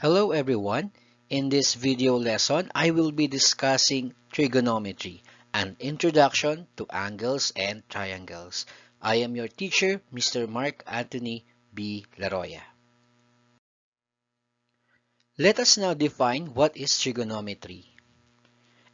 Hello everyone. In this video lesson, I will be discussing trigonometry, an introduction to angles and triangles. I am your teacher, Mr. Mark Anthony B. Laroya. Let us now define what is trigonometry.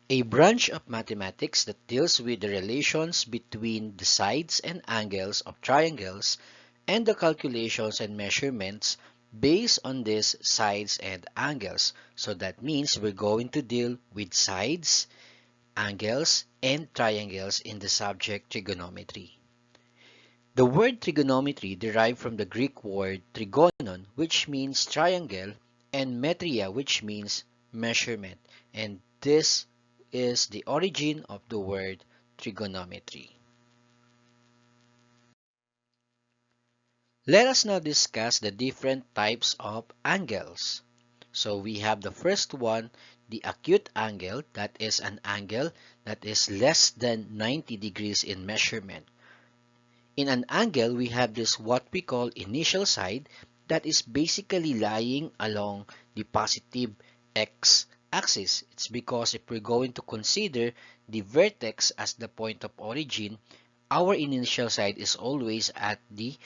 A branch of mathematics that deals with the relations between the sides and angles of triangles and the calculations and measurements based on these sides and angles. So that means we're going to deal with sides, angles, and triangles in the subject trigonometry. The word trigonometry derived from the Greek word trigonon, which means triangle, and metria, which means measurement. And this is the origin of the word trigonometry. Let us now discuss the different types of angles. So we have the first one, the acute angle, that is an angle that is less than 90 degrees in measurement. In an angle, we have this what we call initial side that is basically lying along the positive x-axis. It's because if we're going to consider the vertex as the point of origin, our initial side is always at the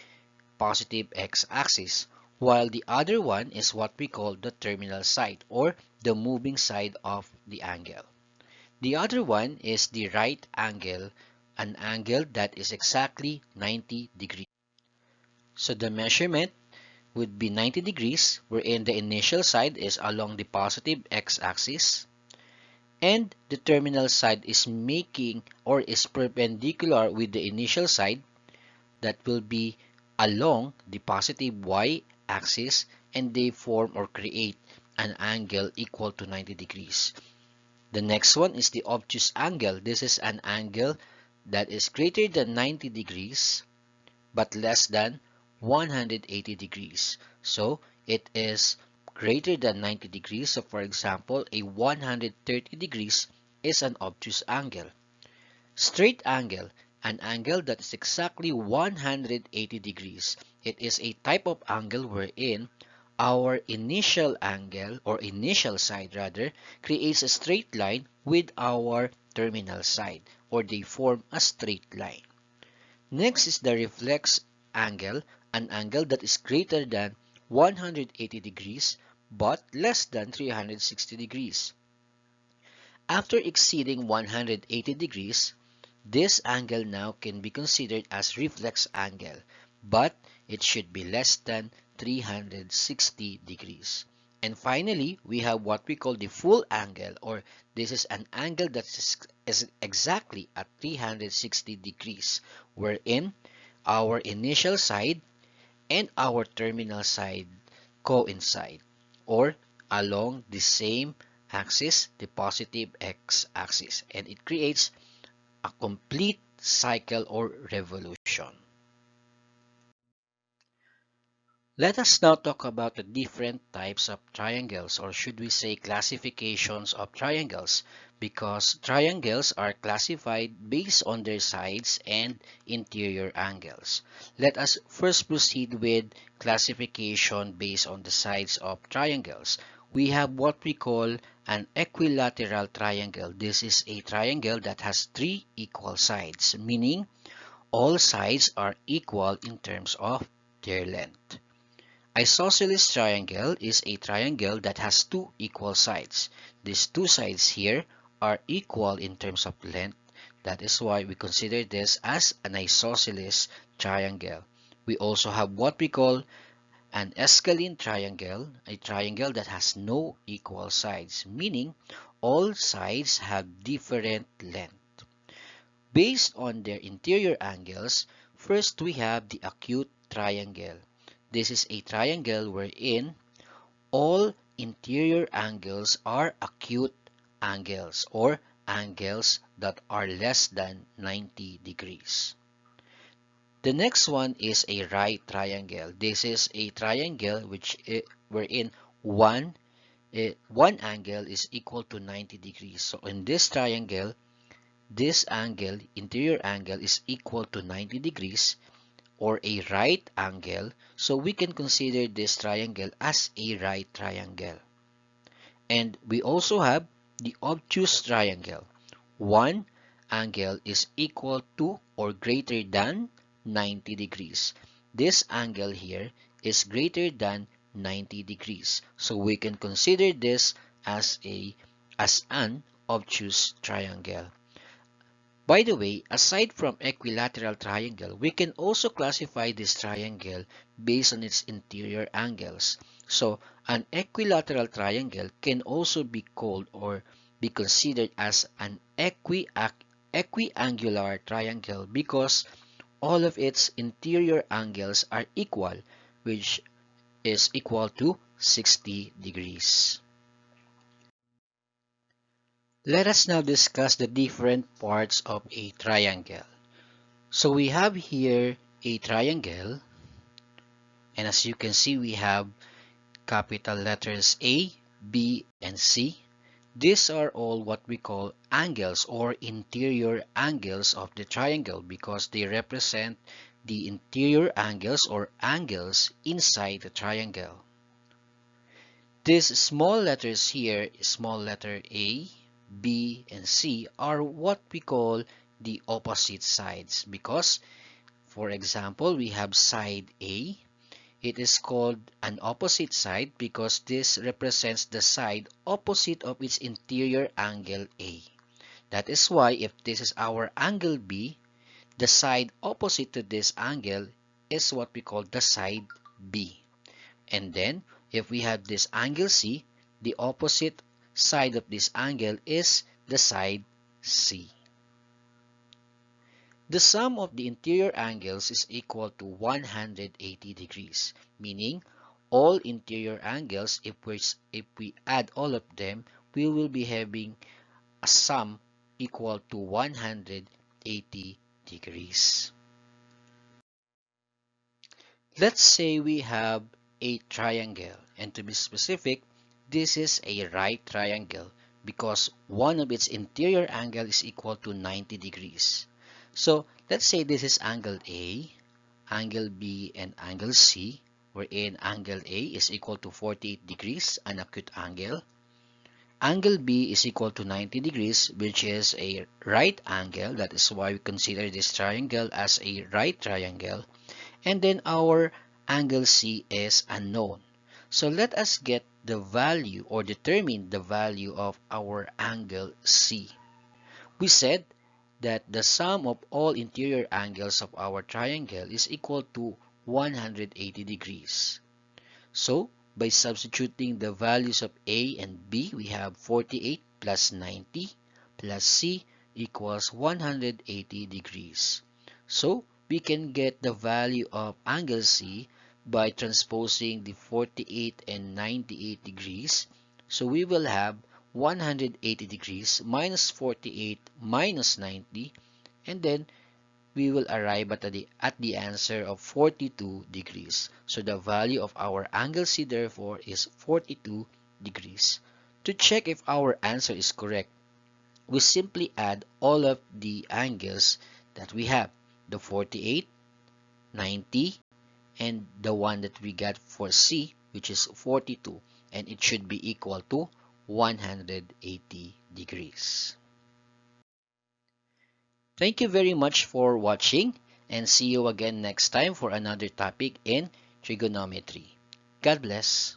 positive x-axis, while the other one is what we call the terminal side or the moving side of the angle. The other one is the right angle, an angle that is exactly 90 degrees. So the measurement would be 90 degrees, wherein the initial side is along the positive x-axis, and the terminal side is making or is perpendicular with the initial side that will be along the positive y-axis, and they form or create an angle equal to 90 degrees. The next one is the obtuse angle. This is an angle that is greater than 90 degrees but less than 180 degrees. So it is greater than 90 degrees. So for example, a 130 degrees is an obtuse angle. Straight angle, an angle that is exactly 180 degrees. It is a type of angle wherein our initial angle or initial side rather creates a straight line with our terminal side, or they form a straight line. Next is the reflex angle, an angle that is greater than 180 degrees but less than 360 degrees. After exceeding 180 degrees, this angle now can be considered as reflex angle, but it should be less than 360 degrees. And finally, we have what we call the full angle, or this is an angle that is exactly at 360 degrees, wherein our initial side and our terminal side coincide, or along the same axis, the positive x-axis, and it creates a complete cycle or revolution. Let us now talk about the different types of triangles, or should we say classifications of triangles, because triangles are classified based on their sides and interior angles. Let us first proceed with classification based on the sides of triangles. We have what we call an equilateral triangle. This is a triangle that has three equal sides, meaning all sides are equal in terms of their length. Isosceles triangle is a triangle that has two equal sides. These two sides here are equal in terms of length. That is why we consider this as an isosceles triangle. We also have what we call an scalene triangle, a triangle that has no equal sides, meaning all sides have different length. Based on their interior angles, first we have the acute triangle. This is a triangle wherein all interior angles are acute angles, or angles that are less than 90 degrees. The next one is a right triangle. This is a triangle wherein one angle is equal to 90 degrees. So in this triangle, this angle, interior angle, is equal to 90 degrees, or a right angle, so we can consider this triangle as a right triangle. And we also have the obtuse triangle. One angle is equal to or greater than 90 degrees. This angle here is greater than 90 degrees. So we can consider this as an obtuse triangle. By the way, aside from equilateral triangle, we can also classify this triangle based on its interior angles. So, an equilateral triangle can also be called or be considered as an equiangular triangle because all of its interior angles are equal, which is equal to 60 degrees. Let us now discuss the different parts of a triangle. So we have here a triangle, and as you can see, we have capital letters A, B, and C. These are all what we call angles or interior angles of the triangle because they represent the interior angles or angles inside the triangle. These small letters here, small letter A, B, and C, are what we call the opposite sides because, for example, we have side A. It is called an opposite side because this represents the side opposite of its interior angle A. That is why if this is our angle B, the side opposite to this angle is what we call the side B. And then if we have this angle C, the opposite side of this angle is the side C. The sum of the interior angles is equal to 180 degrees, meaning all interior angles, if we add all of them, we will be having a sum equal to 180 degrees. Let's say we have a triangle, and to be specific, this is a right triangle because one of its interior angle is equal to 90 degrees. So let's say this is angle A, angle B, and angle C, wherein angle A is equal to 48 degrees, an acute angle. Angle B is equal to 90 degrees, which is a right angle. That is why we consider this triangle as a right triangle. And then our angle C is unknown. So let us get the value or determine the value of our angle C. We said that the sum of all interior angles of our triangle is equal to 180 degrees. So, by substituting the values of A and B, we have 48 plus 90 plus C equals 180 degrees. So, we can get the value of angle C by transposing the 48 and 98 degrees. So, we will have 180 degrees minus 48 minus 90, and then we will arrive at the answer of 42 degrees. So the value of our angle C therefore is 42 degrees. To check if our answer is correct, we simply add all of the angles that we have, the 48, 90, and the one that we got for C, which is 42, and it should be equal to 180 degrees. Thank you very much for watching, and see you again next time for another topic in trigonometry. God bless.